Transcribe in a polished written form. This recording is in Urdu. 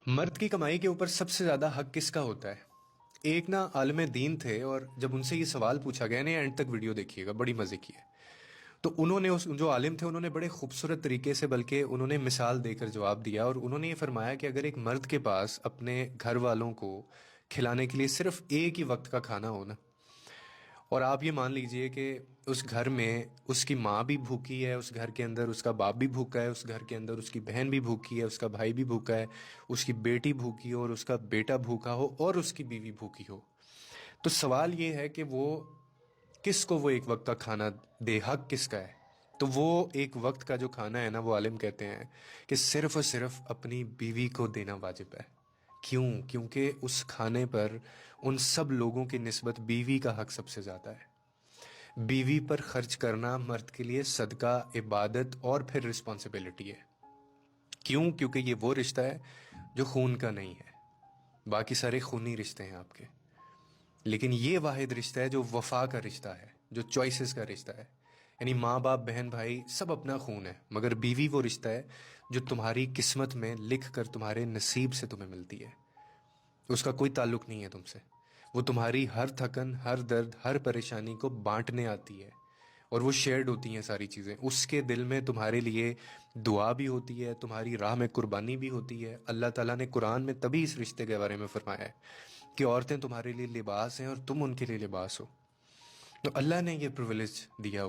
مرد کی کمائی کے اوپر سب سے زیادہ حق کس کا ہوتا ہے؟ ایک نا عالم دین تھے، اور جب ان سے یہ سوال پوچھا گیا نا، اینڈ تک ویڈیو دیکھیے گا، بڑی مزے کی ہے. تو انہوں نے جو عالم تھے انہوں نے بڑے خوبصورت طریقے سے، بلکہ انہوں نے مثال دے کر جواب دیا، اور انہوں نے یہ فرمایا کہ اگر ایک مرد کے پاس اپنے گھر والوں کو کھلانے کے لیے صرف ایک ہی وقت کا کھانا ہو نا، اور آپ یہ مان لیجئے کہ اس گھر میں اس کی ماں بھی بھوکی ہے، اس گھر کے اندر اس کا باپ بھی بھوکا ہے، اس گھر کے اندر اس کی بہن بھی بھوکی ہے، اس کا بھائی بھی بھوکا ہے، اس کی بیٹی بھوکی ہو اور اس کا بیٹا بھوکا ہو اور اس کی بیوی بھوکی ہو، تو سوال یہ ہے کہ وہ کس کو وہ ایک وقت کا کھانا دے؟ حق کس کا ہے؟ تو وہ ایک وقت کا جو کھانا ہے نا، وہ عالم کہتے ہیں کہ صرف اور صرف اپنی بیوی کو دینا واجب ہے. کیوں؟ کیونکہ اس کھانے پر ان سب لوگوں کی نسبت بیوی کا حق سب سے زیادہ ہے. بیوی پر خرچ کرنا مرد کے لیے صدقہ، عبادت اور پھر رسپانسبلٹی ہے. کیوں؟ کیونکہ یہ وہ رشتہ ہے جو خون کا نہیں ہے. باقی سارے خونی رشتے ہیں آپ کے، لیکن یہ واحد رشتہ ہے جو وفا کا رشتہ ہے، جو چوائسز کا رشتہ ہے. یعنی ماں باپ بہن بھائی سب اپنا خون ہے، مگر بیوی وہ رشتہ ہے جو تمہاری قسمت میں لکھ کر تمہارے نصیب سے تمہیں ملتی ہے. اس کا کوئی تعلق نہیں ہے تم سے. وہ تمہاری ہر تھکن، ہر درد، ہر پریشانی کو بانٹنے آتی ہے، اور وہ شیئرڈ ہوتی ہیں ساری چیزیں. اس کے دل میں تمہارے لیے دعا بھی ہوتی ہے، تمہاری راہ میں قربانی بھی ہوتی ہے. اللہ تعالیٰ نے قرآن میں تبھی اس رشتے کے بارے میں فرمایا ہے کہ عورتیں تمہارے لیے لباس ہیں اور تم ان کے لیے لباس ہو. تو اللہ نے یہ پرولیج دیا ہو